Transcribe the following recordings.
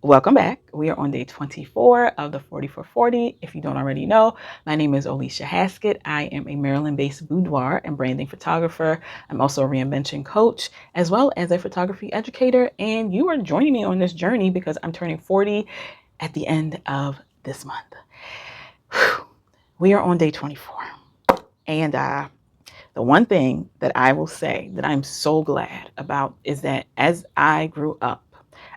Welcome back. We are on day 24 of the 40 for 40. If you don't already know, my name is Alicia Haskett. I am a Maryland-based boudoir and branding photographer. I'm also a reinvention coach, as well as a photography educator. And you are joining me on this journey because I'm turning 40 at the end of this month. Whew. We are on day 24. And the one thing that I will say that I'm so glad about is that as I grew up,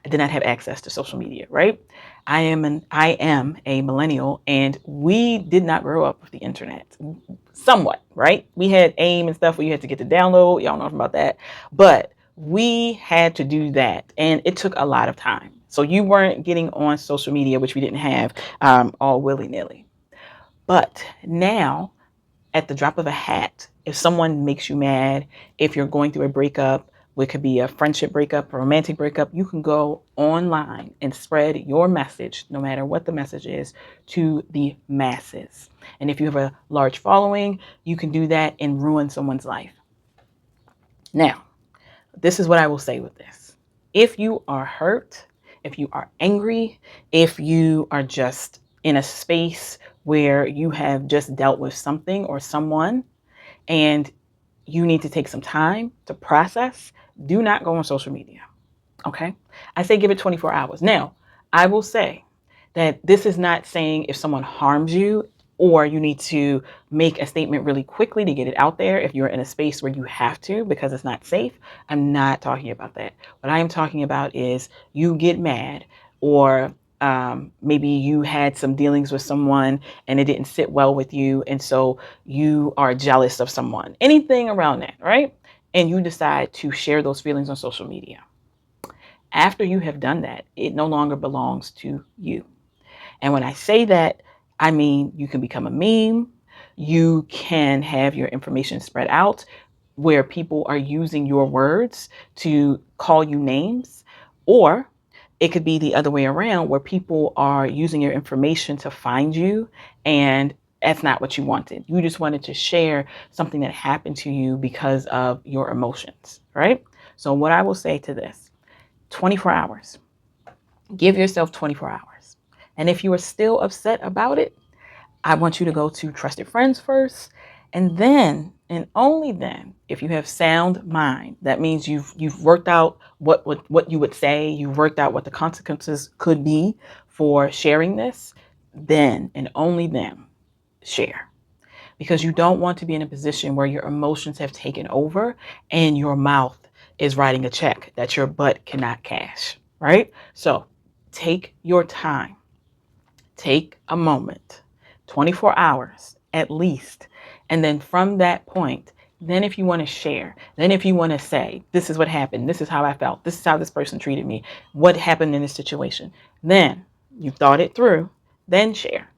I did not have access to social media, right? I am a millennial, and we did not grow up with the internet. Somewhat, right? We had AIM and stuff where you had to get the download. Y'all know about that. But we had to do that, and it took a lot of time. So you weren't getting on social media, which we didn't have all willy-nilly. But now, at the drop of a hat, if someone makes you mad, if you're going through a breakup, it could be a friendship breakup, a romantic breakup, you can go online and spread your message, no matter what the message is, to the masses. And if you have a large following, you can do that and ruin someone's life. Now, this is what I will say with this. If you are hurt, if you are angry, if you are just in a space where you have just dealt with something or someone and you need to take some time to process, do not go on social media. Okay? I say give it 24 hours. Now, I will say that this is not saying if someone harms you or you need to make a statement really quickly to get it out there if you're in a space where you have to because it's not safe. I'm not talking about that. What I am talking about is you get mad or maybe you had some dealings with someone and it didn't sit well with you. And so you are jealous of someone, anything around that, right? And you decide to share those feelings on social media. After you have done that, it no longer belongs to you. And when I say that, I mean you can become a meme. You can have your information spread out where people are using your words to call you names, or it could be the other way around where people are using your information to find you, and that's not what you wanted. You just wanted to share something that happened to you because of your emotions, right? So what I will say to this, 24 hours. Give yourself 24 hours. And if you are still upset about it, I want you to go to trusted friends first. And then, and only then, if you have sound mind, that means you've worked out what you would say, you've worked out what the consequences could be for sharing this, then and only then share. Because you don't want to be in a position where your emotions have taken over and your mouth is writing a check that your butt cannot cash, right? So take your time, take a moment, 24 hours at least. And then from that point, then if you want to share, then if you want to say, this is what happened, this is how I felt, this is how this person treated me, what happened in this situation, then you've thought it through, then share,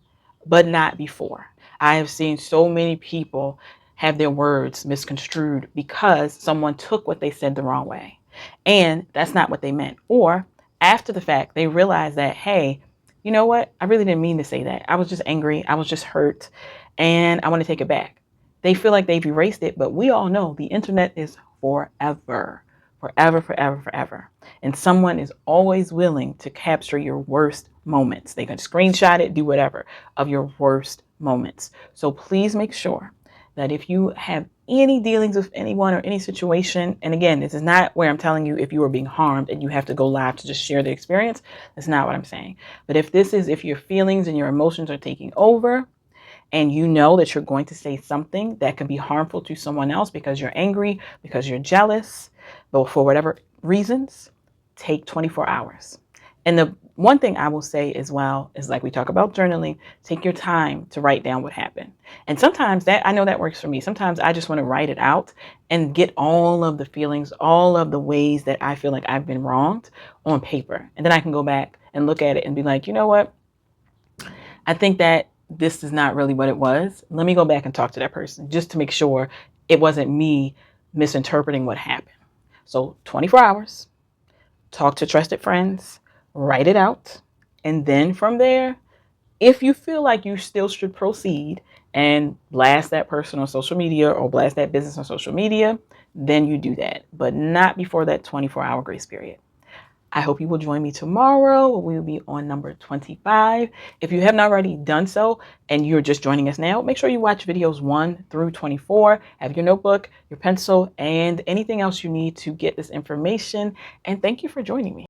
but not before. I have seen so many people have their words misconstrued because someone took what they said the wrong way. And that's not what they meant. Or after the fact, they realize that, hey, you know what? I really didn't mean to say that. I was just angry. I was just hurt. And I want to take it back. They feel like they've erased it, but we all know the internet is forever, forever, forever, forever. And someone is always willing to capture your worst moments. They can screenshot it, do whatever of your worst moments. So please make sure that if you have any dealings with anyone or any situation, and again, this is not where I'm telling you if you are being harmed and you have to go live to just share the experience. That's not what I'm saying. But if your feelings and your emotions are taking over, and you know that you're going to say something that can be harmful to someone else because you're angry, because you're jealous, but for whatever reasons, take 24 hours. And the one thing I will say as well is, like we talk about journaling, take your time to write down what happened. And sometimes I know that works for me. Sometimes I just want to write it out and get all of the feelings, all of the ways that I feel like I've been wronged on paper. And then I can go back and look at it and be like, you know what? I think that this is not really what it was. Let me go back and talk to that person just to make sure it wasn't me misinterpreting what happened. So 24 hours, talk to trusted friends, write it out. And then from there, if you feel like you still should proceed and blast that person on social media or blast that business on social media, then you do that, but not before that 24-hour grace period. I hope you will join me tomorrow. We will be on number 25. If you have not already done so and you're just joining us now, make sure you watch videos 1 through 24. Have your notebook, your pencil, and anything else you need to get this information. And thank you for joining me.